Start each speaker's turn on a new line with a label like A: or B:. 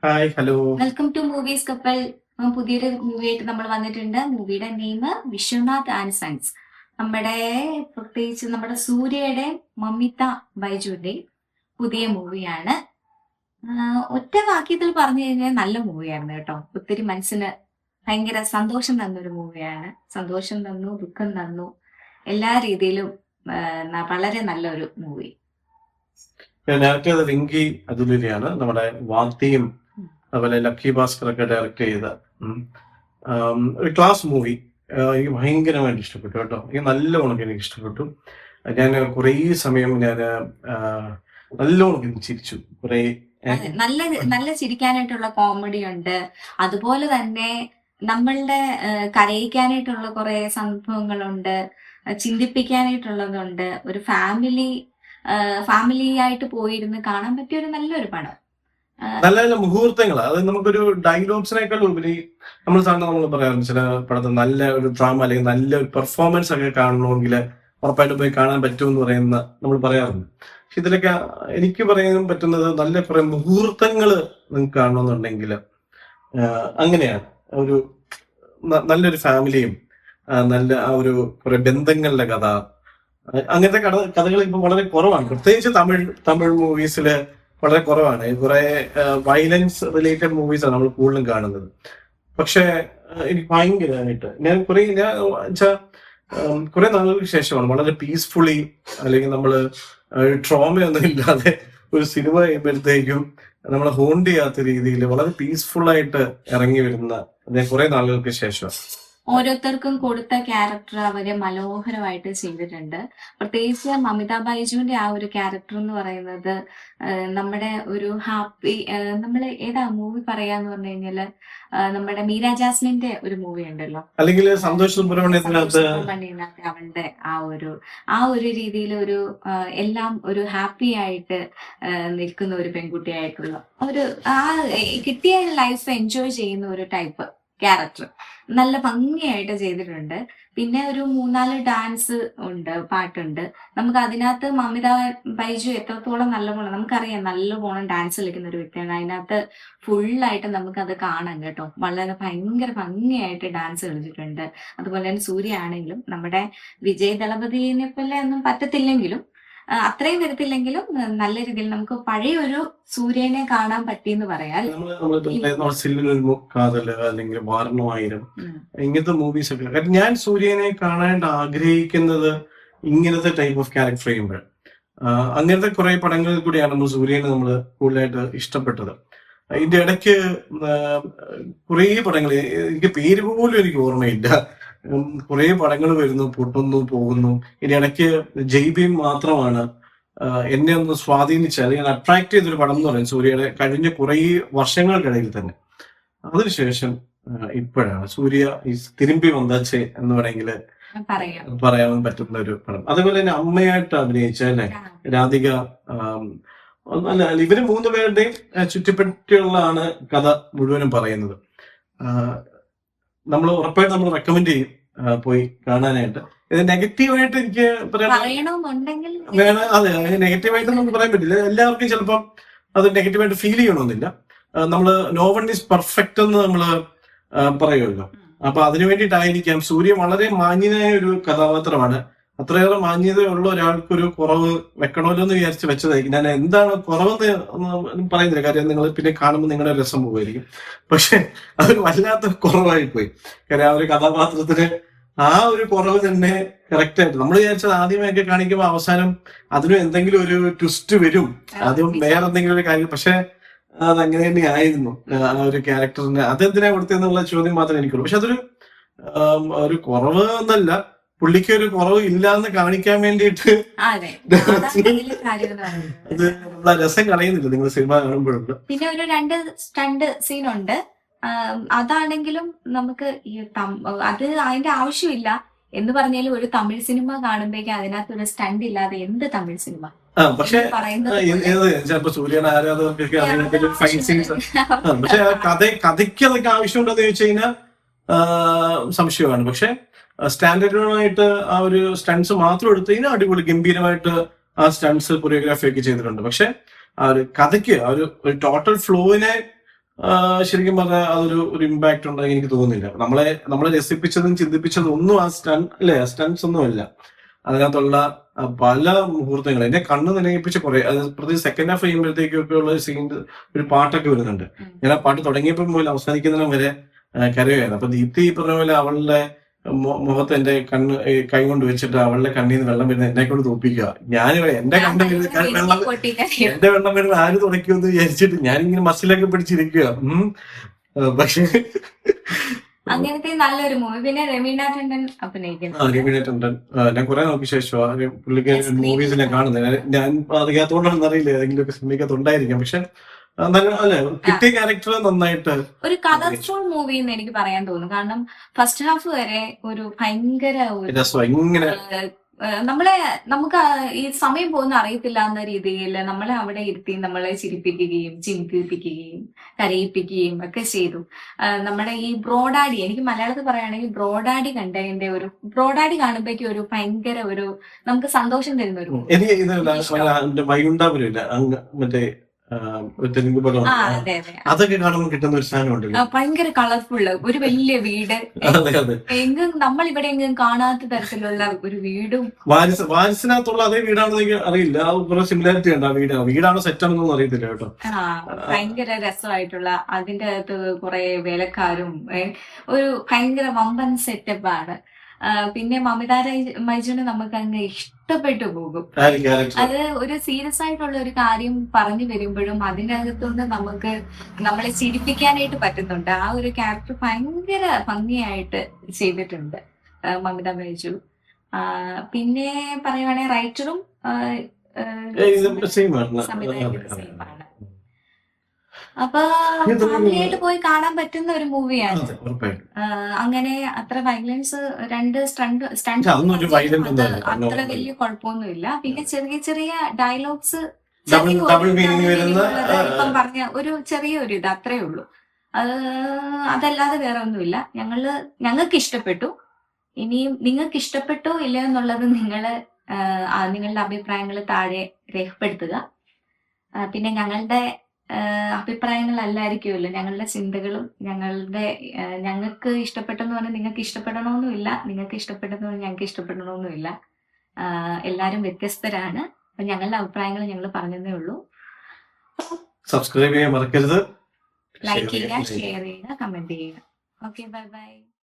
A: Hi hello.
B: Welcome to movies കപ്പൽ. പുതിയൊരു മൂവിയായിട്ട് നമ്മൾ വന്നിട്ടുണ്ട്. മൂവിയുടെ നെയിം വിശ്വനാഥ് ആൻഡ് സൺസ്. നമ്മുടെ പ്രത്യേകിച്ച് നമ്മുടെ സൂര്യയുടെ മമിത ബൈജുവിന്റെയും പുതിയ മൂവിയാണ്. ഒറ്റ വാക്യത്തിൽ പറഞ്ഞു കഴിഞ്ഞാൽ നല്ല മൂവിയായിരുന്നു കേട്ടോ. ഒത്തിരി മനസ്സിന് ഭയങ്കര സന്തോഷം തന്നൊരു മൂവിയാണ്. സന്തോഷം തന്നു, ദുഃഖം തന്നു, എല്ലാ രീതിയിലും വളരെ നല്ലൊരു മൂവി.
A: ഡയറക്ടർ ചെയ്ത റിങ്കി അതുലിനെയാണ്. നമ്മുടെ വാത്തിയും അതുപോലെ ലക്കി ഭാസ്കർ ഒക്കെ ഡയറക്ട് ചെയ്ത ഒരു ക്ലാസ് മൂവി. എനിക്ക് ഭയങ്കരമായിട്ട് ഇഷ്ടപ്പെട്ടു കേട്ടോ. എനിക്ക് നല്ലോണം എനിക്ക് ഇഷ്ടപ്പെട്ടു. ഞാൻ കുറേ സമയം നല്ലോണം ചിരിച്ചു. കുറേ
B: നല്ല നല്ല ചിരിക്കാനായിട്ടുള്ള കോമഡി ഉണ്ട്. അതുപോലെ തന്നെ നമ്മളുടെ കരയിക്കാനായിട്ടുള്ള കുറെ സംഭവങ്ങളുണ്ട്, ചിന്തിപ്പിക്കാനായിട്ടുള്ളതുണ്ട്. ഒരു ഫാമിലി ആയിട്ട് പോയിരുന്ന് കാണാൻ പറ്റിയ ഒരു നല്ലൊരു പടം.
A: നല്ല നല്ല മുഹൂർത്തങ്ങൾ. അത് നമുക്കൊരു ഡയലോഗ്സിനേക്കാൾ ഉപരി നമ്മൾ സാധാരണ നമ്മൾ പറയാറുണ്ട് ചില പടത്തിൽ നല്ല ഒരു ഡ്രാമ അല്ലെങ്കിൽ നല്ല ഒരു പെർഫോമൻസ് ഒക്കെ കാണണമെങ്കിൽ ഉറപ്പായിട്ട് പോയി കാണാൻ പറ്റുമെന്ന് പറയുന്ന നമ്മൾ പറയാറുണ്ട്. പക്ഷെ ഇതിലൊക്കെ എനിക്ക് പറയാൻ പറ്റുന്നത് നല്ല കുറെ മുഹൂർത്തങ്ങൾ നിങ്ങൾക്ക് കാണണമെന്നുണ്ടെങ്കിൽ അങ്ങനെയാണ്. ഒരു നല്ലൊരു ഫാമിലിയും നല്ല ആ ഒരു കുറെ ബന്ധങ്ങളുടെ കഥ, അങ്ങനത്തെ കഥകൾ ഇപ്പൊ വളരെ കുറവാണ്. പ്രത്യേകിച്ച് തമിഴ് മൂവീസില് വളരെ കുറവാണ്. കുറെ വയലൻസ് റിലേറ്റഡ് മൂവീസാണ് നമ്മൾ കൂടുതലും കാണുന്നത്. പക്ഷെ എനിക്ക് ഭയങ്കരമായിട്ട് കുറെ നാളുകൾക്ക് ശേഷമാണ് വളരെ പീസ്ഫുള്ളി, അല്ലെങ്കിൽ നമ്മള് ട്രോമയൊന്നും ഇല്ലാതെ ഒരു സിനിമ കഴിയുമ്പോഴത്തേക്കും നമ്മളെ ഹോണ്ട് ചെയ്യാത്ത രീതിയിൽ വളരെ പീസ്ഫുൾ ആയിട്ട് ഇറങ്ങി വരുന്ന കുറെ നാളുകൾക്ക് ശേഷം
B: ഓരോരുത്തർക്കും കൊടുത്ത ക്യാരക്ടർ അവരെ മനോഹരമായിട്ട് ചെയ്തിട്ടുണ്ട്. പ്രത്യേകിച്ച് മമിത ബൈജുവിന്റെ ആ ഒരു ക്യാരക്ടർ എന്ന് പറയുന്നത് നമ്മുടെ ഒരു ഹാപ്പി, നമ്മൾ ഏതാ മൂവി പറയാന്ന് പറഞ്ഞു കഴിഞ്ഞാല് നമ്മുടെ മീര ജാസ്മിന്റെ ഒരു മൂവി ഉണ്ടല്ലോ,
A: അല്ലെങ്കിൽ സന്തോഷ് സുബ്രഹ്മണ്യത്തിനകത്ത്
B: അവളുടെ ആ ഒരു രീതിയിൽ ഒരു എല്ലാം ഒരു ഹാപ്പി ആയിട്ട് നിൽക്കുന്ന ഒരു പെൺകുട്ടിയായിട്ടുള്ള ഒരു കിട്ടിയ ലൈഫ് എൻജോയ് ചെയ്യുന്ന ഒരു ടൈപ്പ് ക്യാരക്ടർ നല്ല ഭംഗിയായിട്ട് ചെയ്തിട്ടുണ്ട്. പിന്നെ ഒരു 3-4 ഡാൻസ് ഉണ്ട്, പാട്ടുണ്ട്. നമുക്ക് അതിനകത്ത് മമിത ബൈജു എത്രത്തോളം നല്ലപോലെ നമുക്കറിയാം, നല്ലപോലെ ഡാൻസ് കളിക്കുന്ന ഒരു വ്യക്തിയാണ്. അതിനകത്ത് ഫുള്ളായിട്ട് നമുക്കത് കാണാം കേട്ടോ. വളരെ ഭയങ്കര ഭംഗിയായിട്ട് ഡാൻസ് കളിച്ചിട്ടുണ്ട്. അതുപോലെ തന്നെ സൂര്യ ആണെങ്കിലും നമ്മുടെ വിജയ് ദളപതിനെ പോലെ ഒന്നും പറ്റത്തില്ലെങ്കിലും അത്രയും വരത്തില്ലെങ്കിലും നല്ല രീതിയിൽ നമുക്ക് പഴയ ഒരു സൂര്യനെ കാണാൻ പറ്റിയെന്ന് പറയാം.
A: കാതല് അല്ലെങ്കിൽ വാരണമായിരം ഇങ്ങനത്തെ മൂവീസ് ഒക്കെ ഞാൻ സൂര്യനെ കാണാൻ ആഗ്രഹിക്കുന്നത് ഇങ്ങനത്തെ ടൈപ്പ് ഓഫ് ക്യാരക്ടർ ചെയ്യുമ്പോൾ. അങ്ങനത്തെ കുറെ പടങ്ങളിൽ കൂടിയാണ് നമ്മൾ സൂര്യനെ നമ്മൾ കൂടുതലായിട്ട് ഇഷ്ടപ്പെട്ടത്. ഇതിന്റെ ഇടയ്ക്ക് കുറേ പടങ്ങൾ, എനിക്ക് പേര് പോലും എനിക്ക് ഓർമ്മയില്ല. കുറെ പടങ്ങൾ വരുന്നു, പൊട്ടുന്നു, പോകുന്നു. ഇനി ഇടയ്ക്ക് ജയ്ഭീം മാത്രമാണ് എന്നെ ഒന്ന് സ്വാധീനിച്ച അല്ലെങ്കിൽ അട്രാക്ട് ചെയ്തൊരു പടം എന്ന് പറയുന്നത് സൂര്യയുടെ കഴിഞ്ഞ കുറെ വർഷങ്ങൾക്കിടയിൽ തന്നെ. അതിനുശേഷം ഇപ്പോഴാണ് സൂര്യ തിരുമ്പി വந்தாച്ചേ എന്ന് വേണമെങ്കിൽ പറയാൻ പറ്റുന്ന ഒരു പടം. അതുപോലെ തന്നെ അമ്മയായിട്ട് അഭിനയിച്ച അല്ലെ രാധിക, അല്ല ഇവര് 3 പേരുടെയും ചുറ്റിപ്പറ്റിയുള്ളതാണ് കഥ മുഴുവനും പറയുന്നത്. നമ്മൾ ഉറപ്പായിട്ട് നമ്മൾ റെക്കമെൻഡ് ചെയ്യും പോയി കാണാനായിട്ട്. ഇത് നെഗറ്റീവായിട്ട് എനിക്ക് വേണം. അതെ, നെഗറ്റീവായിട്ട് നമുക്ക് പറയാൻ പറ്റില്ല. എല്ലാവർക്കും ചിലപ്പം അത് നെഗറ്റീവായിട്ട് ഫീൽ ചെയ്യണമെന്നില്ല. നമ്മള് നോ വൺ ഈസ് പെർഫെക്റ്റ് എന്ന് നമ്മള് പറയുമല്ലോ. അപ്പൊ അതിനു വേണ്ടിയിട്ടായിരിക്കാം സൂര്യ വളരെ മാന്യനായ ഒരു കഥാപാത്രമാണ്. അത്രയേറെ മാന്യതയുള്ള ഒരാൾക്കൊരു കുറവ് വെക്കണമല്ലോ എന്ന് വിചാരിച്ച് വെച്ചതായിരിക്കും. ഞാൻ എന്താണ് കുറവെന്ന് പറയുന്നില്ല, കാര്യം നിങ്ങൾ പിന്നെ കാണുമ്പോൾ നിങ്ങളുടെ രസം പോകുമായിരിക്കും. പക്ഷെ അതൊരു വല്ലാത്ത കുറവായി പോയി. കാര്യം ആ ഒരു കഥാപാത്രത്തിന് ആ ഒരു കുറവ് തന്നെ കറക്റ്റ് ആയിട്ട് നമ്മൾ വിചാരിച്ചത് ആദ്യമൊക്കെ കാണിക്കുമ്പോൾ അവസാനം അതിനും എന്തെങ്കിലും ഒരു ട്വിസ്റ്റ് വരും, ആദ്യം വേറെ എന്തെങ്കിലും ഒരു കാര്യം. പക്ഷെ അതങ്ങനെ തന്നെ ആയിരുന്നു ആ ഒരു ക്യാരക്ടറിന്. അതെന്തിനാ കൊടുത്തതെന്നുള്ള ചോദ്യം മാത്രമേ എനിക്കുള്ളൂ. പക്ഷെ അതൊരു ഒരു കുറവ് എന്നല്ല, പുള്ളിക്ക് ഒരു കുറവ് ഇല്ല എന്ന് കാണിക്കാൻ വേണ്ടിയിട്ട് അത് നമ്മളെ രസം കളയുന്നില്ല നിങ്ങൾ സിനിമ കാണുമ്പോഴുണ്ട്.
B: പിന്നെ ഒരു 2 സ്റ്റണ്ട് സീനുണ്ട്. അതാണെങ്കിലും നമുക്ക് അത് അതിന്റെ ആവശ്യമില്ല എന്ന് പറഞ്ഞാലും ഒരു തമിഴ് സിനിമ കാണുമ്പോഴേക്കും അതിനകത്ത് ഒരു സ്റ്റണ്ട് ഇല്ലാതെ എന്ത് തമിഴ് സിനിമ
A: പക്ഷെ ചിലപ്പോ സൂര്യൻ ആരാധകർക്കൊക്കെ അതിനൊക്കെ ഫൈറ്റ് സീൻസ്, പക്ഷെ കഥയ്ക്ക് അതൊക്കെ ആവശ്യമുണ്ടെന്ന് ചോദിച്ചു കഴിഞ്ഞാൽ സംശയമാണ്. പക്ഷെ സ്റ്റാൻഡേർഡായിട്ട് ആ ഒരു സ്റ്റൺസ് മാത്രം എടുത്തു കഴിഞ്ഞാൽ അടിപൊളി ഗംഭീരമായിട്ട് ആ സ്റ്റൺസ് കൊറിയോഗ്രാഫി ഒക്കെ ചെയ്തിട്ടുണ്ട്. പക്ഷെ ആ ഒരു കഥയ്ക്ക് ആ ഒരു ടോട്ടൽ ഫ്ലോവിനെ ശരിക്കും പറഞ്ഞാൽ ഒരു ഇമ്പാക്ട് ഉണ്ടായി എനിക്ക് തോന്നുന്നില്ല. നമ്മളെ രസിപ്പിച്ചതും ചിന്തിപ്പിച്ചതും ഒന്നും ആ സ്റ്റൺസ് ഒന്നും അല്ല. അതിനകത്തുള്ള പല മുഹൂർത്തങ്ങൾ എന്നെ കണ്ണ് നിലയിപ്പിച്ച് കുറെ, പ്രത്യേകിച്ച് സെക്കൻഡ് ഹാഫ് ചെയ്യുമ്പോഴത്തേക്കൊക്കെ ഉള്ള സീൻ, ഒരു പാട്ടൊക്കെ വരുന്നുണ്ട്. ഞാൻ ആ പാട്ട് തുടങ്ങിയപ്പോൾ മുതൽ അവസാനിക്കുന്നതിനും വരെ കരയായിരുന്നു. അപ്പൊ ദീപ്തി പറഞ്ഞ പോലെ അവളുടെ മുഖത്ത് എന്റെ കൈ കൊണ്ട് വെച്ചിട്ട് അവളുടെ കണ്ണിൽ നിന്ന് വെള്ളം വരുന്നത് എന്നെ കൊണ്ട് തോപ്പിക്കുക. ഞാനിവിടെ എന്റെ കണ്ണ് എന്റെ വെള്ളം വരുന്നത് ആര് തുടയ്ക്കുമെന്ന് വിചാരിച്ചിട്ട് ഞാനിങ്ങനെ മസിലൊക്കെ പിടിച്ചിരിക്കുക. പക്ഷെ
B: അങ്ങനത്തെ നല്ലൊരു മൂവി. പിന്നെ രമീന ടണ്ടൻ അഭിനയിക്കുന്നു.
A: രമീന ടണ്ടൻ ഞാൻ കുറെ നോക്കിയ ശേഷം പുള്ളിക്ക് മൂവീസിനെ കാണുന്നത്. ഞാൻ അറിയാത്തോണ്ടാണെന്ന് അറിയില്ല, ഏതെങ്കിലും ഒക്കെ സിനിമയ്ക്കകത്ത് ഉണ്ടായിരിക്കാം. പക്ഷെ അല്ലെ കിട്ടിയ ക്യാരക്ടർ നന്നായിട്ട്
B: ഒരു കളർഫുൾ മൂവി എന്ന് എനിക്ക് പറയാൻ തോന്നുന്നു. കാരണം ഫസ്റ്റ് ഹാഫ് വരെ ഒരു ഭയങ്കര നമുക്ക് ഈ സമയം പോകുന്ന അറിയത്തില്ല എന്ന രീതിയിൽ നമ്മളെ അവിടെ ഇരുത്തി നമ്മളെ ചിരിപ്പിക്കുകയും ചിന്തിപ്പിക്കുകയും കരയിപ്പിക്കുകയും ഒക്കെ ചെയ്തു. നമ്മുടെ ഈ ബ്രോഡാഡി, എനിക്ക് മലയാളത്തിൽ പറയുകയാണെങ്കിൽ ബ്രോഡാഡി കണ്ടതിന്റെ ഒരു ബ്രോഡാഡി കാണുമ്പോഴേക്കും ഒരു ഭയങ്കര ഒരു നമുക്ക് സന്തോഷം തരുന്ന ഒരു
A: മറ്റേ തെലുങ്ക് പടം, അതൊക്കെ കാണുമ്പോൾ കിട്ടുന്ന ഒരു സാധനമുണ്ട്.
B: ഭയങ്കര കളർഫുള്ള് ഒരു വലിയ വീട്, എങ്ങും നമ്മൾ ഇവിടെ എങ്ങും കാണാത്ത തരത്തിലുള്ള ഒരു വീടും.
A: വാരിസിനകത്തുള്ള അതേ വീടാണെന്ന് അറിയില്ല, കുറെ സിമിലാരിറ്റി ഉണ്ട്. ആ വീടാണോ സെറ്റാണെന്നൊന്നും അറിയത്തില്ല കേട്ടോ.
B: ഭയങ്കര രസമായിട്ടുള്ള, അതിന്റെ അകത്ത് കുറെ വേലക്കാരും ഒരു ഭയങ്കര വമ്പൻ സെറ്റപ്പാണ്. പിന്നെ മമിത മൈജുനെ നമുക്ക് അങ്ങ് ഇഷ്ടപ്പെട്ടു പോകും. അത് ഒരു സീരിയസ് ആയിട്ടുള്ള ഒരു കാര്യം പറഞ്ഞു വരുമ്പോഴും അതിന്റെ അകത്തുനിന്ന് നമുക്ക് നമ്മളെ ചിരിപ്പിക്കാനായിട്ട് പറ്റുന്നുണ്ട്. ആ ഒരു ക്യാരക്ടർ ഭയങ്കര ഭംഗിയായിട്ട് ചെയ്തിട്ടുണ്ട് മമിത ബൈജു. പിന്നെ പറയുവാണെങ്കിൽ റൈറ്ററും സെയിമാണ്. അപ്പൊ ഫാമിലിയായിട്ട് പോയി കാണാൻ പറ്റുന്ന ഒരു മൂവിയാണ്. അങ്ങനെ അത്ര വയലൻസ്, രണ്ട് സ്റ്റണ്ട് അത്ര വലിയ കുഴപ്പമൊന്നുമില്ല. പിന്നെ ചെറിയ ചെറിയ ഡയലോഗ്സ് ഇപ്പം പറഞ്ഞ ഒരു ചെറിയൊരു ഇത് അത്രേ ഉള്ളൂ. അതല്ലാതെ വേറെ ഒന്നുമില്ല. ഞങ്ങൾക്ക് ഇഷ്ടപ്പെട്ടു. ഇനിയും നിങ്ങൾക്ക് ഇഷ്ടപ്പെട്ടോ ഇല്ല എന്നുള്ളത് നിങ്ങളുടെ അഭിപ്രായങ്ങൾ താഴെ രേഖപ്പെടുത്തുക. പിന്നെ ഞങ്ങളുടെ അഭിപ്രായങ്ങളല്ലായിരിക്കുമല്ലോ ഞങ്ങളുടെ ചിന്തകളും. ഞങ്ങൾക്ക് ഇഷ്ടപ്പെട്ടെന്ന് പറഞ്ഞാൽ നിങ്ങൾക്ക് ഇഷ്ടപ്പെടണമെന്നുമില്ല, നിങ്ങൾക്ക് ഇഷ്ടപ്പെട്ടെന്ന് പറഞ്ഞാൽ ഞങ്ങൾക്ക് ഇഷ്ടപ്പെടണമെന്നുമില്ല. എല്ലാവരും വ്യത്യസ്തരാണ്. അപ്പൊ ഞങ്ങളുടെ അഭിപ്രായങ്ങൾ ഞങ്ങൾ പറഞ്ഞതേ ഉള്ളൂ.
A: സബ്സ്ക്രൈബ് ചെയ്യാൻ മറക്കരുത്,
B: ലൈക്ക് ചെയ്യുക, ഷെയർ ചെയ്യുക, കമന്റ് ചെയ്യുക. Okay, bye bye.